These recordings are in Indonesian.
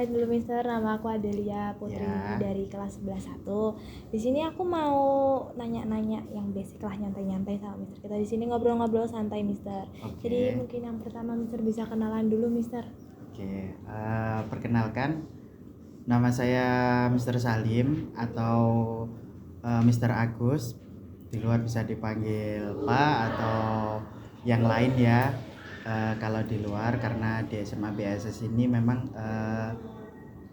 kenalin dulu Mister, nama aku Adelia Putri Ya. dari kelas 11-1. Di sini aku mau nanya-nanya yang basic lah, nyantai-nyantai sama Mister. Kita di sini ngobrol-ngobrol santai Mister. Oke. Jadi mungkin yang pertama Mister bisa kenalan dulu Mister. Oke, perkenalkan nama saya Mr. Salim atau Mr. Agus. Di luar bisa dipanggil Pak atau yang lain ya. Kalau di luar karena di SMA BSS ini memang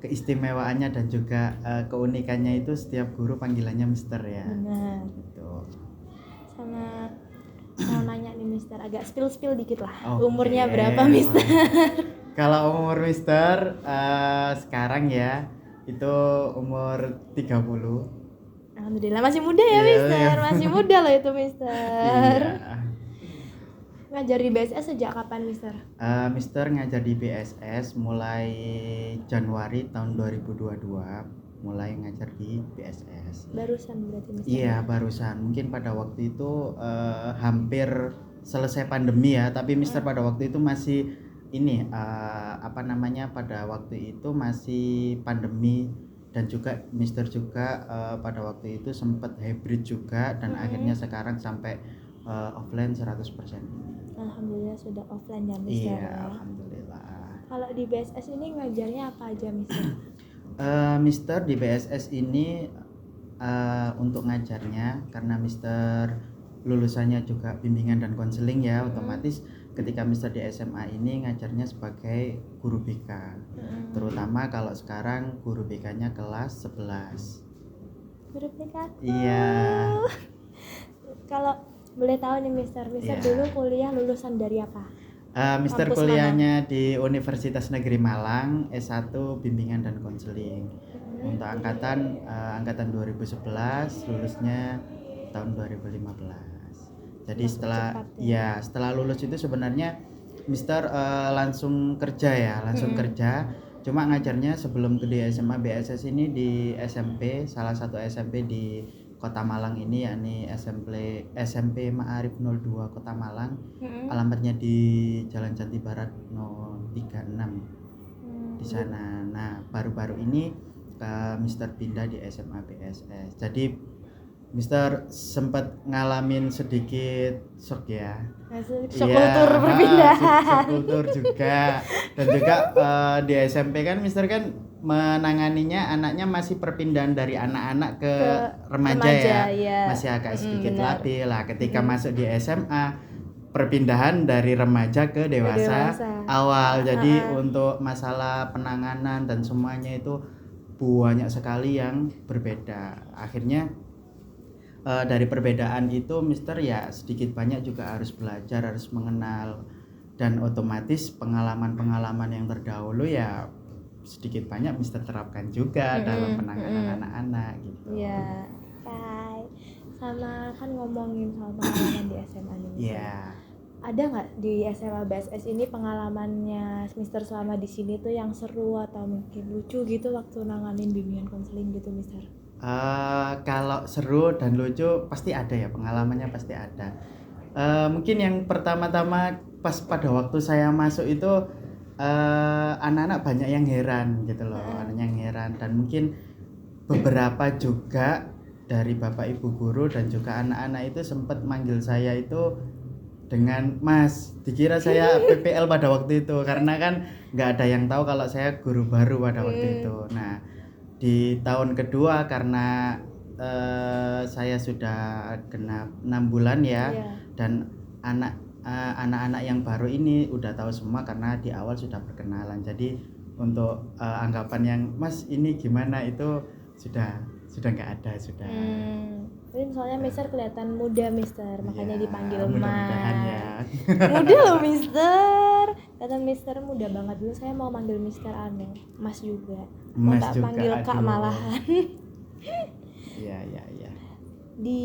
keistimewaannya dan juga keunikannya itu setiap guru panggilannya Mister ya. Benar. Gitu. Sama mau nanya nih Mister, agak spill dikit lah. Oke, Umurnya berapa Mister? Kalau umur Mister sekarang ya itu umur 30. Alhamdulillah masih muda ya Iya, Mister, iya. masih muda loh itu Mister. Iya. Ngajar di BSS sejak kapan Mister? Mister ngajar di BSS mulai Januari tahun 2022 mulai ngajar di BSS. Barusan berarti Mister? Iya, barusan. Mungkin pada waktu itu hampir selesai pandemi ya, tapi Mister pada waktu itu masih ini pada waktu itu masih pandemi dan juga Mister juga pada waktu itu sempat hybrid juga dan akhirnya sekarang sampai offline 100%. Alhamdulillah sudah offline ya Mister. Iya, alhamdulillah. Kalau di BSS ini ngajarnya apa aja Mister? Mister di BSS ini untuk ngajarnya karena Mister lulusannya juga bimbingan dan konseling ya, otomatis ketika Mister di SMA ini ngajarnya sebagai guru BK. Terutama kalau sekarang guru BK-nya kelas 11. Guru BK. Iya. Kalau boleh tahu nih Mister Iya. dulu kuliah lulusan dari apa? Mister Kampus kuliahnya di Universitas Negeri Malang, S1 bimbingan dan konseling. Untuk angkatan 2011, lulusnya tahun 2015. Jadi Cepat setelah lulus itu sebenarnya Mister langsung kerja ya, kerja. Cuma ngajarnya sebelum ke di SMA BSS ini di SMP, salah satu SMP di Kota Malang ini, yakni SMP Ma'arif 02 Kota Malang. Alamatnya di Jalan Jati Barat 036 di sana. Nah, baru-baru ini Mister pindah di SMA BSS. Jadi Mister sempat ngalamin sedikit shock ya. Shock kultur perpindahan. Shock kultur juga. Dan juga di SMP kan Mister kan menanganinya anaknya masih perpindahan dari anak-anak ke remaja ya. Masih agak sedikit labil lah. Ketika masuk di SMA, perpindahan dari remaja ke dewasa. Awal. Jadi untuk masalah penanganan dan semuanya itu banyak sekali yang berbeda. Akhirnya dari perbedaan itu Mister ya sedikit banyak juga harus belajar, harus mengenal, dan otomatis pengalaman-pengalaman yang terdahulu ya sedikit banyak Mister terapkan juga dalam penanganan anak-anak gitu. Iya, sama kan ngomongin soal pengalaman di SMA nih Mister. Iya. Ada nggak di SMA BSS ini pengalamannya Mister selama di sini tuh yang seru atau mungkin lucu gitu waktu nanganin bimbingan konseling gitu Mister? Kalau seru dan lucu pasti ada ya, pengalamannya pasti ada. Mungkin yang pertama-tama pas pada waktu saya masuk itu anak-anak banyak yang heran gitu loh, anak yang heran, dan mungkin beberapa juga dari bapak ibu guru dan juga anak-anak itu sempat manggil saya itu dengan Mas, dikira saya PPL pada waktu itu karena kan nggak ada yang tahu kalau saya guru baru pada waktu itu. Nah, di tahun kedua karena saya sudah genap 6 bulan ya, dan anak-anak yang baru ini udah tahu semua karena di awal sudah perkenalan. Jadi untuk anggapan yang Mas ini gimana itu sudah nggak ada sudah. Mungkin soalnya Mister kelihatan muda Mister, makanya Ya, dipanggil mudah-mudahan Mas. ya. Muda loh Mister. Kata Mister muda banget, dulu saya mau manggil Mister Mas juga. Mau Mas tak juga, panggil Kak aduh. malahan. Iya. Di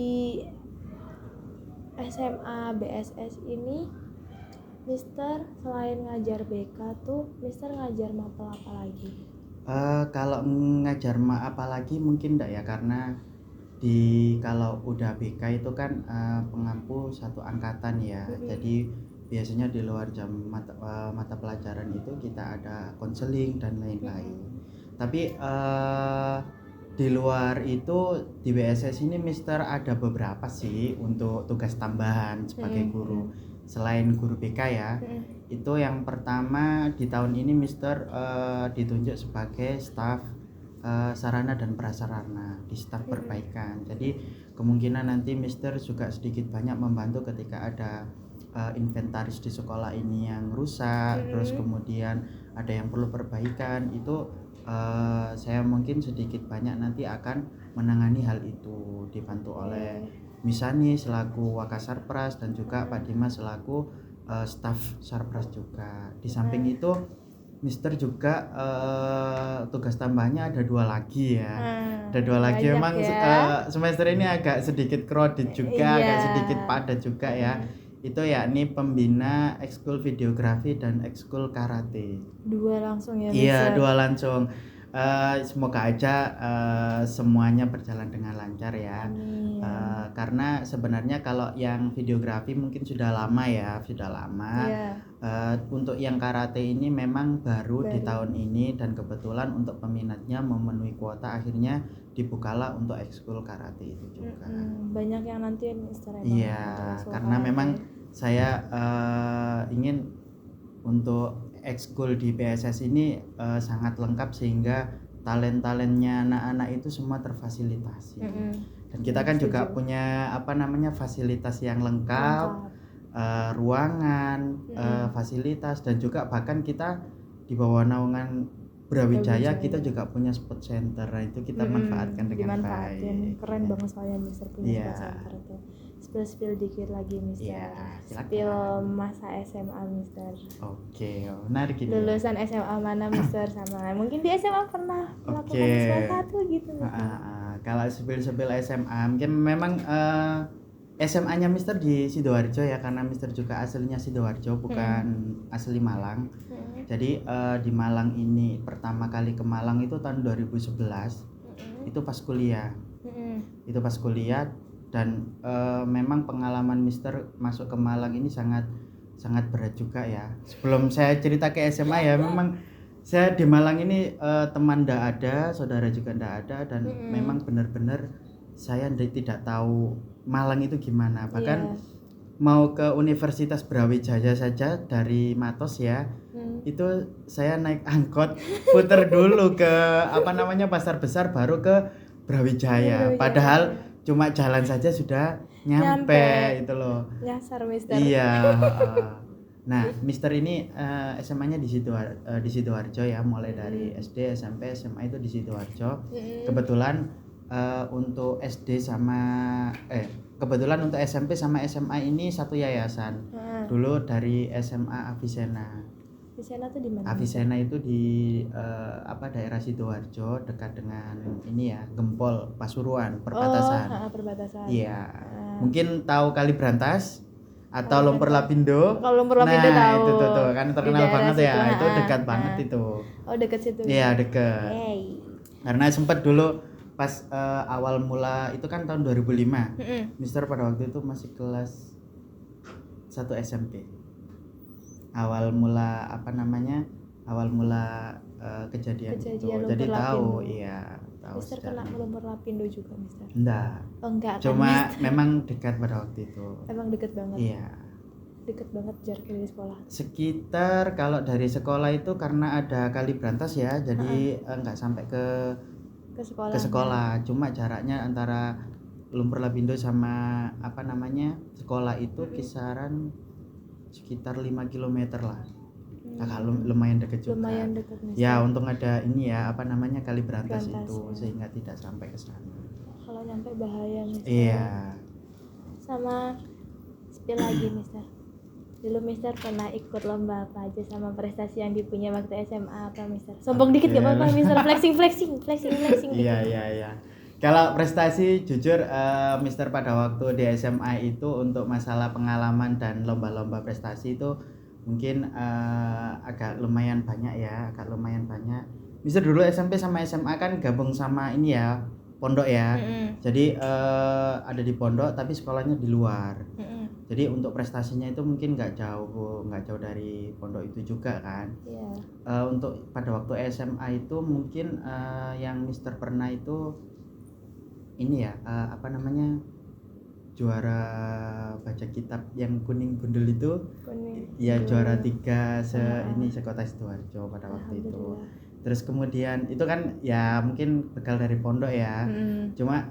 SMA BSS ini Mister selain ngajar BK tuh Mister ngajar mapel apa lagi? Kalau ngajar apalagi mungkin enggak ya, karena kalau udah BK itu kan pengampu satu angkatan ya. Jadi biasanya di luar jam mata pelajaran itu kita ada konseling dan lain-lain. Tapi di luar itu di WSS ini Mister ada beberapa sih untuk tugas tambahan sebagai guru. Selain guru BK ya, itu yang pertama di tahun ini Mister ditunjuk sebagai staf sarana dan prasarana di staf perbaikan. Jadi kemungkinan nanti Mister juga sedikit banyak membantu ketika ada inventaris di sekolah ini yang rusak, terus kemudian ada yang perlu perbaikan, itu saya mungkin sedikit banyak nanti akan menangani hal itu, dibantu oleh Misani selaku Wakasarpras dan juga Pak Dimas selaku staf Sarpras juga. Di samping itu Mister juga tugas tambahnya ada 2 lagi ya. Ada 2 lagi memang ya. Semester ini agak sedikit crowded juga, agak sedikit padat juga ya. Itu yakni pembina ekskul videografi dan ekskul karate. 2 langsung ya? Iya, 2 langsung. Semoga aja semuanya berjalan dengan lancar ya. Karena sebenarnya kalau yang videografi mungkin sudah lama ya, untuk yang karate ini memang baru di tahun ini, dan kebetulan untuk peminatnya memenuhi kuota, akhirnya dibukalah untuk ekskul karate itu juga. Banyak yang nanti Mister iya, karena memang saya ingin untuk ekskul di PSS ini sangat lengkap sehingga talent-talentnya anak-anak itu semua terfasilitasi. Dan kita kan juga punya fasilitas yang lengkap. Ruangan, fasilitas, dan juga bahkan kita di bawah naungan Brawijaya kita juga punya sport center. Nah, itu kita manfaatkan dengan baik. Keren banget soalnya Mister punya sport center itu. Spill dikit lagi Mister. Spill masa SMA Mister. Oke, menarik ini. Lulusan SMA mana Mister, sama mungkin di SMA pernah melakukan sesuatu gitu Mister. Kalau spill SMA mungkin memang SMA-nya Mister di Sidoarjo ya, karena Mister juga aslinya Sidoarjo, bukan asli Malang. Jadi di Malang ini pertama kali ke Malang itu tahun 2011. Itu pas kuliah. Itu pas kuliah, dan memang pengalaman Mister masuk ke Malang ini sangat berat juga ya. Sebelum saya cerita ke SMA ya, memang saya di Malang ini teman ndak ada, saudara juga ndak ada, dan memang benar-benar saya tidak tahu Malang itu gimana. Bahkan mau ke Universitas Brawijaya saja dari Matos ya, itu saya naik angkot putar dulu ke Pasar Besar baru ke Brawijaya. Padahal cuma jalan saja sudah nyampe itu loh. Nyasar Mister. Iya. Nah, Mister ini SMA-nya di Sidoarjo ya, mulai dari SD, SMP, SMA itu di Sidoarjo. Kebetulan untuk SD kebetulan untuk SMP sama SMA ini satu yayasan. Dulu dari SMA Avicenna. Avicenna tuh di mana? Avicenna itu di daerah Sidoarjo, dekat dengan ini ya, Gempol, Pasuruan, perbatasan. Perbatasan. Iya. Mungkin tahu Kali Brantas atau Lumpur Lapindo. Kalau Lumpur Lapindo tahu. Itu tuh kan terkenal banget ya. Itu dekat banget itu. Oh, dekat situ. Iya, dekat. Karena sempat dulu pas awal mula itu kan tahun 2005. Mister pada waktu itu masih kelas 1 SMP. Awal mula kejadian itu. Jadi tahu, iya, tahu. Mister kena Lumpur Lapindo juga Mister? Enggak. Oh, enggak. Cuma memang dekat pada waktu itu. Emang dekat banget. Iya. Dekat banget jaraknya dari sekolah. Sekitar kalau dari sekolah itu karena ada Kali Brantas ya, jadi enggak sampai ke sekolah. Cuma jaraknya antara Lumpur Lapindo sama sekolah itu kisaran sekitar 5 km lah. Lumayan dekat juga. Lumayan dekat Mister. Ya, untung ada ini ya, Kali Brantas itu sehingga tidak sampai ke sana. Kalau nyampe bahaya Mister. Iya. Sama spill lagi Mister. Dulu Mister pernah ikut lomba apa aja, sama prestasi yang dipunya waktu SMA apa Mister? Sombong dikit gak apa-apa Mister, flexing dikit. Iya. Kalau prestasi jujur Mister pada waktu di SMA itu untuk masalah pengalaman dan lomba-lomba prestasi itu mungkin agak lumayan banyak. Mister dulu SMP sama SMA kan gabung sama ini ya, pondok ya. Jadi ada di pondok tapi sekolahnya di luar. Jadi untuk prestasinya itu mungkin nggak jauh dari pondok itu juga kan. Iya. Untuk pada waktu SMA itu mungkin yang Mister pernah itu ini ya, apa namanya, juara baca kitab yang kuning gundul itu. Kuning. Ya Gundul. juara 3 Ah. ini sekota Sidoarjo pada waktu itu. Alhamdulillah. Terus kemudian itu kan ya mungkin bekal dari pondok ya. Cuma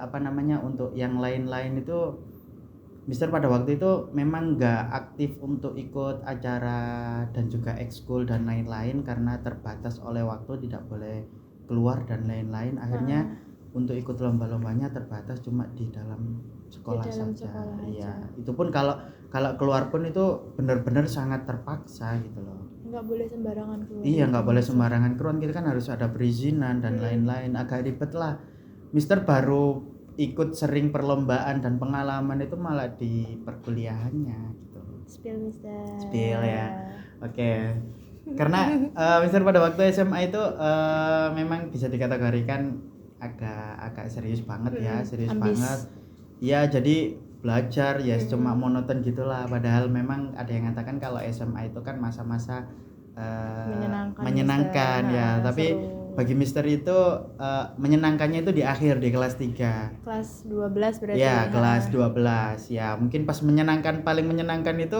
apa namanya, untuk yang lain-lain itu Mister pada waktu itu memang nggak aktif untuk ikut acara dan juga ekskul dan lain-lain karena terbatas oleh waktu, tidak boleh keluar dan lain-lain. Akhirnya untuk ikut lomba-lombanya terbatas cuma di dalam sekolah dalam saja. sekolah Iya, aja. itu pun kalau keluar pun itu benar-benar sangat terpaksa gitu loh. Nggak boleh sembarangan keluar. Iya, nggak boleh sembarangan keluar, kita kan harus ada perizinan dan lain-lain, agak ribet lah. Mister baru ikut sering perlombaan dan pengalaman itu malah di perkuliahannya gitu. Spill Mister. Spill ya. Oke. Karena Mister pada waktu SMA itu memang bisa dikategorikan agak serius banget ya, serius Ambis. banget. Ya, jadi belajar ya cuma monoton gitulah. Padahal memang ada yang mengatakan kalau SMA itu kan masa-masa menyenangkan ya. Tapi seru. bagi Mister itu menyenangkannya itu di akhir, di kelas 3. Kelas 12 berarti. Ya, kelas 12. Ya, mungkin pas paling menyenangkan itu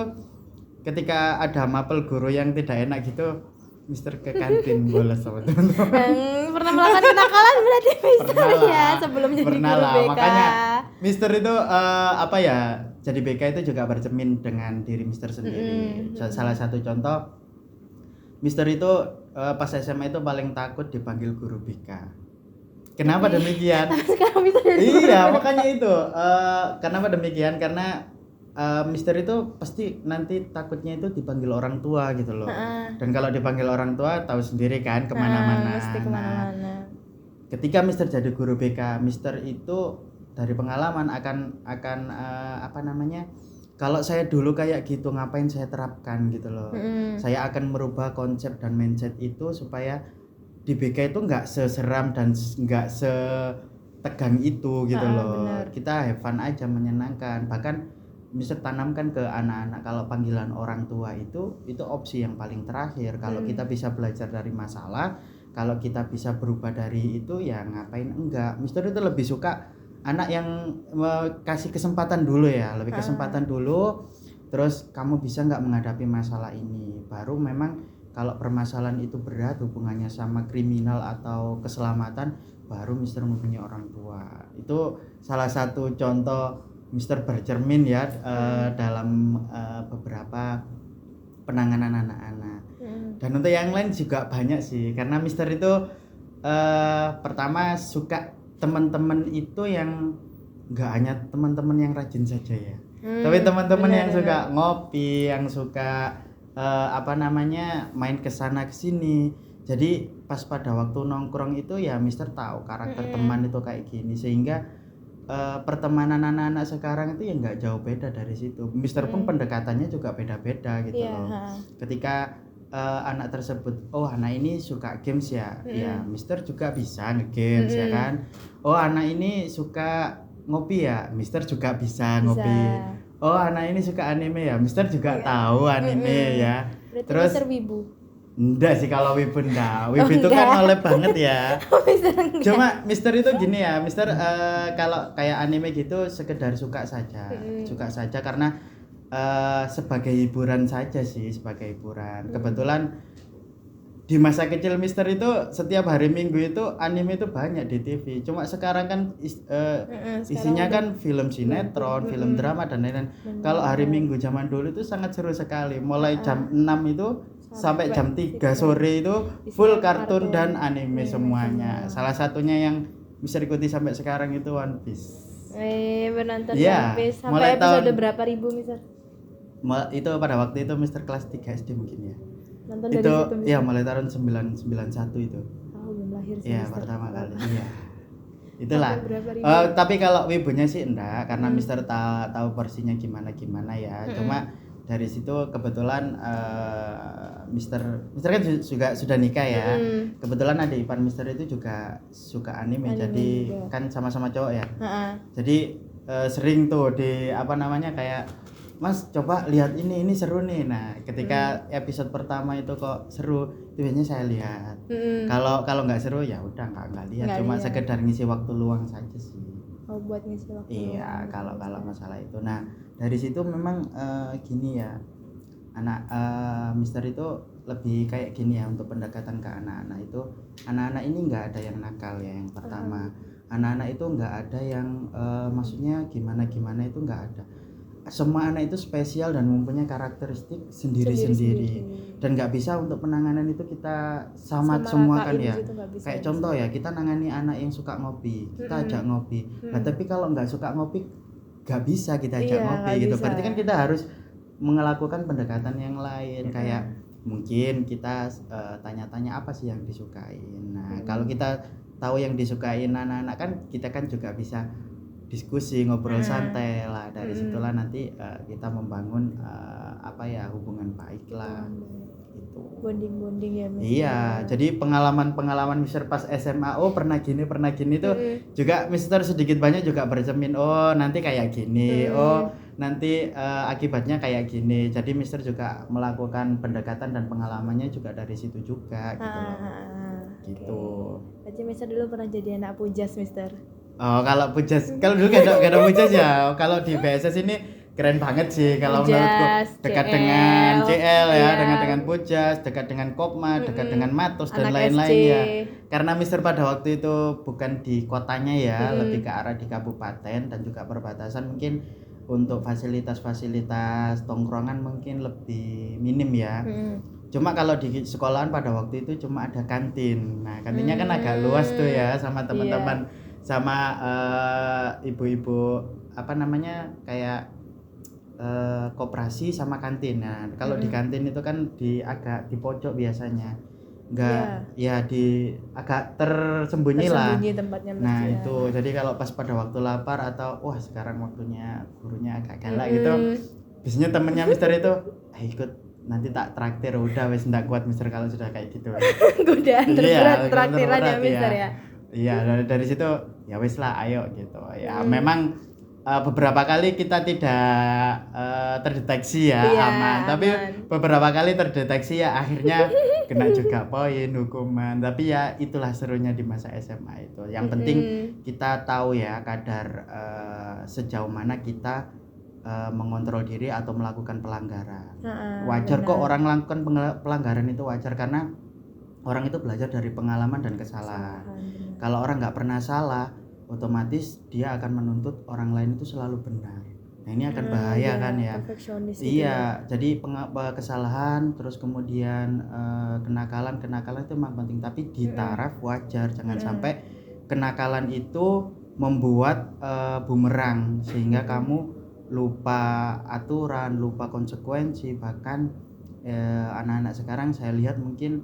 ketika ada mapel guru yang tidak enak gitu, Mister ke kantin bolos sama teman-teman. Yang pernah melakukan kenakalan berarti Mister Pernah ya lah, sebelum jadi pernah guru lah. BK. Makanya Mister itu apa ya, jadi BK itu juga bercermin dengan diri Mister sendiri. Salah satu contoh, Mister itu pas SMA itu paling takut dipanggil guru BK. Kenapa demikian? Sekarang bisa jadi guru Iya, BK. makanya itu. Kenapa demikian? Karena Mister itu pasti nanti takutnya itu dipanggil orang tua gitu loh. Dan kalau dipanggil orang tua tahu sendiri kan kemana-mana. Mesti kemana-mana. Ketika Mister jadi guru BK, Mister itu dari pengalaman akan apa namanya? Kalau saya dulu kayak gitu, ngapain saya terapkan gitu loh. Saya akan merubah konsep dan mindset itu supaya di BK itu nggak seseram dan nggak setegang itu gitu loh. Bener. Kita have fun aja, menyenangkan. Bahkan bisa tanamkan ke anak-anak kalau panggilan orang tua itu opsi yang paling terakhir. Kalau kita bisa belajar dari masalah, kalau kita bisa berubah dari itu, ya ngapain enggak. Mister itu lebih suka anak yang kasih kesempatan dulu ya, lebih kesempatan dulu, terus kamu bisa nggak menghadapi masalah ini, baru memang kalau permasalahan itu berat hubungannya sama kriminal atau keselamatan, baru Mister mempunyai orang tua. Itu salah satu contoh Mister bercermin ya dalam beberapa penanganan anak-anak. Dan untuk yang lain juga banyak sih, karena Mister itu pertama suka teman-teman itu yang nggak hanya teman-teman yang rajin saja ya, tapi teman-teman yang suka ngopi, yang suka apa namanya, main kesana kesini. Jadi pas pada waktu nongkrong itu ya Mister tahu karakter teman itu kayak gini, sehingga pertemanan anak-anak sekarang itu ya nggak jauh beda dari situ. Mister pun pendekatannya juga beda-beda gitu loh. Ketika anak tersebut, oh anak ini suka games ya, ya Mister juga bisa nge-games ya kan. Oh anak ini suka ngopi ya, Mister juga bisa ngopi. Oh anak ini suka anime ya, Mister juga tahu anime ya. Berarti Terus Mister wibu. Enggak sih kalau wibu enggak. Wibu itu kan oleh banget ya. Cuma Mister itu gini ya, Mister kalau kayak anime gitu sekedar suka saja. Suka saja karena sebagai hiburan saja sih, sebagai hiburan. Kebetulan di masa kecil Mister itu setiap hari Minggu itu anime itu banyak di TV. Cuma sekarang kan isinya kan film sinetron, film drama dan lain-lain. Kalau hari Minggu zaman dulu itu sangat seru sekali. Mulai jam 6 itu sampai jam 3 sore itu full kartun dan anime semuanya. Salah satunya yang Mister ikuti sampai sekarang itu One Piece. Menonton Ya, One Piece mulai sampai episode tahun- berapa ribu Mister? Itu pada waktu itu Mister kelas 3 SD mungkin ya. Nonton dari Itu situ ya mulai tahun 991 itu. belum lahir sih Ya, Mister. pertama kali. Iya. Itulah. Sampai berapa ribu? Tapi kalau wibunya sih enggak, karena Mister tahu porsinya gimana ya. Cuma dari situ kebetulan Mister kan juga sudah nikah ya. Kebetulan ada ipar Mister itu juga suka anime, jadi juga. kan sama-sama cowok ya. Heeh. Jadi sering tuh di apa namanya kayak Mas coba lihat ini seru nih. Nah ketika episode pertama itu kok seru itu biasanya saya lihat. Kalau nggak seru ya udah nggak lihat, Nggak cuma lihat. sekedar ngisi waktu luang saja sih. Oh, buat ngisi waktu. Iya, kalau masalah itu. Nah, dari situ memang gini ya. Mister itu lebih kayak gini ya untuk pendekatan ke anak-anak itu. Anak-anak ini nggak ada yang nakal ya yang pertama. Anak-anak itu nggak ada yang maksudnya gimana itu nggak ada. Semua anak itu spesial dan mempunyai karakteristik sendiri-sendiri. Dan nggak bisa untuk penanganan itu kita sama semua kan ya. Gitu, bisa, kayak contoh ya, kita nangani anak yang suka ngopi, kita ajak ngopi. Nah tapi kalau nggak suka ngopi nggak bisa kita ajak ngopi gitu. Bisa. Berarti kan kita harus melakukan pendekatan yang lain, kayak mungkin kita tanya-tanya apa sih yang disukain. Nah kalau kita tahu yang disukain anak-anak kan kita kan juga bisa diskusi, ngobrol santai lah. Dari situlah nanti kita membangun apa ya, hubungan baik lah. Itu bonding ya Mister. Iya, jadi pengalaman Mister pas SMA, oh pernah gini tuh juga Mister sedikit banyak juga bercermin, oh nanti kayak gini, oh nanti akibatnya kayak gini. Jadi Mister juga melakukan pendekatan dan pengalamannya juga dari situ juga gitu loh. Gitu. Berarti Mister dulu pernah jadi anak pujas Mister. Oh, kalau pujas, kalau dulu gak ada pujas ya. Kalau di BSS ini keren banget sih kalau menurutku, dekat dengan CL ya, dengan pujas, dekat dengan Kopma, dekat dengan Matos dan lain-lain ya. Karena Mister pada waktu itu bukan di kotanya ya, lebih ke arah di kabupaten dan juga perbatasan, mungkin untuk fasilitas tongkrongan mungkin lebih minim ya. Cuma kalau di sekolahan pada waktu itu cuma ada kantin. Nah, kantinnya kan agak luas tuh ya, sama teman-teman, sama ibu-ibu apa namanya kayak koperasi sama kantin. Nah, kalau di kantin itu kan agak di pojok biasanya. Enggak ya di agak tersembunyi lah. Tempatnya Nah, itu. Jadi kalau pas pada waktu lapar atau wah sekarang waktunya gurunya agak galak gitu, biasanya temennya Mister itu ikut nanti tak traktir, udah wes ndak kuat Mister kalau sudah kayak gitu. Godaan terberat traktiran ya Mister ya. Iya, dari situ ya wes lah ayo gitu. Ya memang beberapa kali kita tidak terdeteksi ya, aman. Tapi beberapa kali terdeteksi ya akhirnya kena juga poin, hukuman. Tapi ya itulah serunya di masa SMA itu. Yang penting kita tahu ya kadar sejauh mana kita mengontrol diri atau melakukan pelanggaran. Wajar kok orang melakukan pelanggaran itu wajar, karena orang itu belajar dari pengalaman dan kesalahan. Kalau orang nggak pernah salah, otomatis dia akan menuntut orang lain itu selalu benar. Nah ini akan bahaya kan ya. Iya, jadi kesalahan terus kemudian kenakalan itu memang penting, tapi di taraf wajar. Jangan sampai kenakalan itu membuat bumerang sehingga kamu lupa aturan, lupa konsekuensi. Bahkan anak-anak sekarang saya lihat mungkin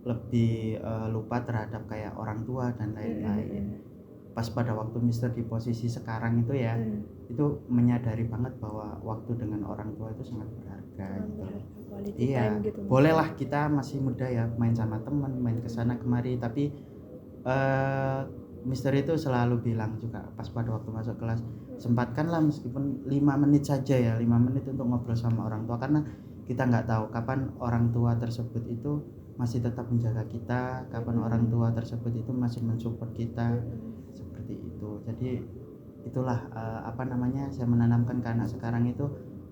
lebih lupa terhadap kayak orang tua dan lain-lain. Pas pada waktu Mister di posisi sekarang itu ya, itu menyadari banget bahwa waktu dengan orang tua itu sangat berharga gitu. Iya, gitu, bolehlah kita masih muda ya, main sama teman, main kesana kemari, tapi Mister itu selalu bilang juga pas pada waktu masuk kelas, sempatkanlah meskipun 5 menit saja ya, 5 menit untuk ngobrol sama orang tua, karena kita nggak tahu kapan orang tua tersebut itu masih tetap menjaga kita, kapan orang tua tersebut itu masih mensupport kita, seperti itu. Jadi itulah saya menanamkan ke anak sekarang itu,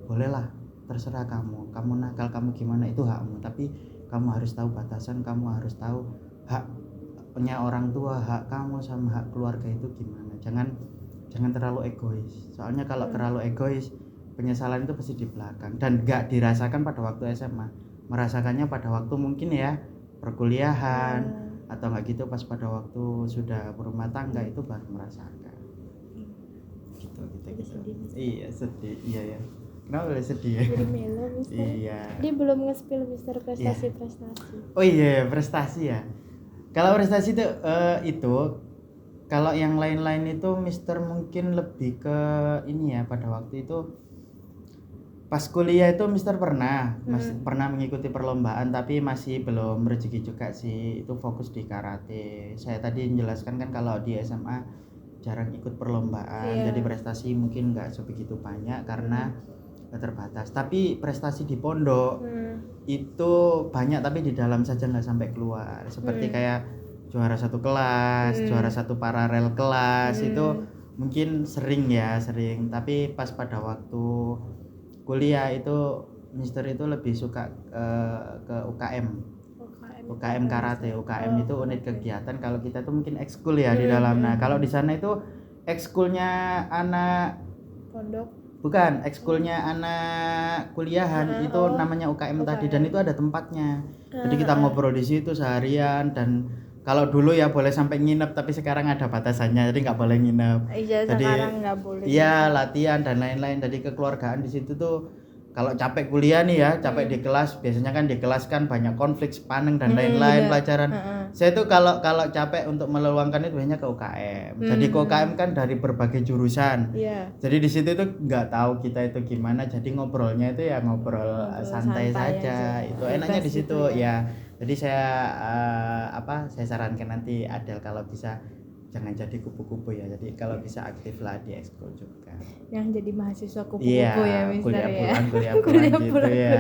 bolehlah terserah kamu nakal, kamu gimana itu hakmu, tapi kamu harus tahu batasan, kamu harus tahu haknya orang tua, hak kamu sama hak keluarga itu gimana. Jangan terlalu egois, soalnya kalau terlalu egois penyesalan itu pasti di belakang dan nggak dirasakan pada waktu SMA, merasakannya pada waktu mungkin ya perkuliahan atau nggak gitu pas pada waktu sudah berumah tangga itu baru merasakan gitu. Iya sedih, iya ya. Kenapa boleh sedih ya? Jadi melo Mister. Iya. Dia belum nge-spill Mister prestasi. Oh iya, prestasi ya. Kalau prestasi itu kalau yang lain-lain itu Mister mungkin lebih ke ini ya, pada waktu itu pas kuliah itu Mister pernah mengikuti perlombaan, tapi masih belum rezeki juga sih, itu fokus di karate. Saya tadi menjelaskan kan kalau di SMA jarang ikut perlombaan, Iya. jadi prestasi mungkin nggak sebegitu banyak karena terbatas. Tapi prestasi di pondok itu banyak, tapi di dalam saja nggak sampai keluar. Seperti kayak juara satu kelas, juara satu paralel kelas itu mungkin sering, tapi pas pada waktu kuliah itu Mister itu lebih suka ke UKM karate. UKM itu unit kegiatan, kalau kita tuh mungkin ekskul ya di dalam. Nah, kalau di sana itu ekskulnya anak pondok, bukan, ekskulnya anak kuliahan itu namanya UKM tadi, dan itu ada tempatnya. Jadi kita ngobrol di situ seharian, dan kalau dulu ya boleh sampai nginep, tapi sekarang ada batasannya, jadi nggak boleh nginep. Iya, Jadi sekarang nggak boleh. iya, latihan dan lain-lain. Jadi kekeluargaan di situ tuh, kalau capek kuliah nih ya, capek di kelas, biasanya kan di kelas kan banyak konflik, sepaneng dan lain-lain pelajaran. Saya tuh kalau capek untuk meluangkan itu biasanya ke UKM. Jadi ke UKM kan dari berbagai jurusan. Iya. Jadi di situ tuh nggak tahu kita itu gimana, jadi ngobrolnya itu ya ngobrol santai saja. Itu enaknya di situ ya. Jadi saya saya sarankan nanti Adel kalau bisa jangan jadi kupu-kupu ya. Jadi kalau bisa aktiflah di ekskul juga. Yang jadi mahasiswa kupu-kupu ya, Mister kuliah ya. Kuliah pulang gitu ya.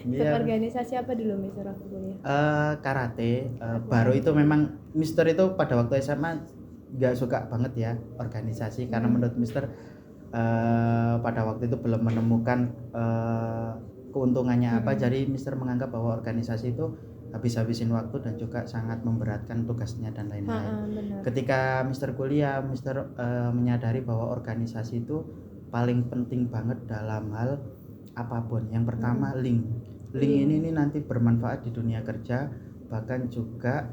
Ikut organisasi apa dulu Mister waktu kuliah? Karate. Baru itu memang Mister itu pada waktu SMA nggak suka banget ya organisasi, karena menurut Mister pada waktu itu belum menemukan keuntungannya apa. Jadi Mister menganggap bahwa organisasi itu habis-habisin waktu dan juga sangat memberatkan tugasnya dan lain-lain. Ketika Mister kuliah, Mister menyadari bahwa organisasi itu paling penting banget dalam hal apapun. Yang pertama link ini nanti bermanfaat di dunia kerja, bahkan juga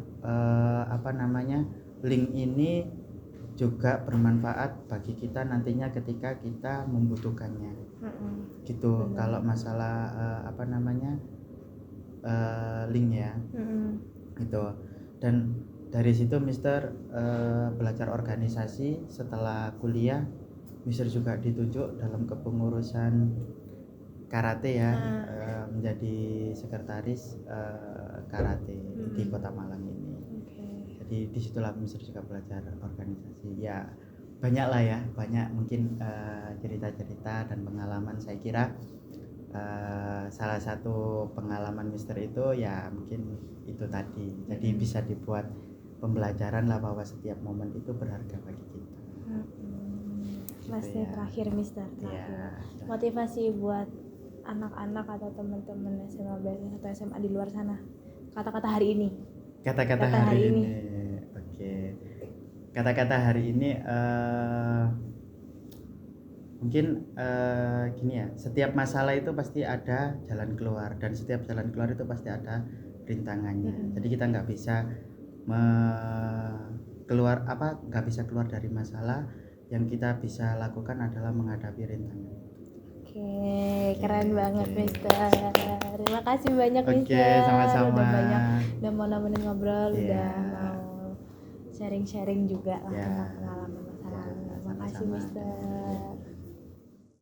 link ini juga bermanfaat bagi kita nantinya ketika kita membutuhkannya. Gitu. Kalau masalah link ya. Gitu. Dan dari situ Mister belajar organisasi. Setelah kuliah Mister juga ditunjuk dalam kepengurusan karate ya, menjadi sekretaris karate di Kota Malang ini. Jadi disitulah Mister juga belajar organisasi. Ya banyak lah ya, banyak mungkin cerita-cerita dan pengalaman. Saya kira salah satu pengalaman Mister itu ya mungkin itu tadi. Jadi bisa dibuat pembelajaran lah bahwa setiap momen itu berharga bagi kita. Masih terakhir Mister, motivasi buat anak-anak atau teman-teman SMA BSS atau SMA di luar sana, kata-kata hari ini. Kata-kata hari ini. Oke. Kata-kata hari ini mungkin gini ya, setiap masalah itu pasti ada jalan keluar, dan setiap jalan keluar itu pasti ada rintangannya. Jadi kita nggak bisa nggak bisa keluar dari masalah. Yang kita bisa lakukan adalah menghadapi rintangan. Oke, keren banget Mister. Terima kasih banyak Mister. Sama-sama. Udah mau nemenin ngobrol, udah mau sharing-sharing juga lah tentang pengalaman masa lalu. Terima kasih Mister.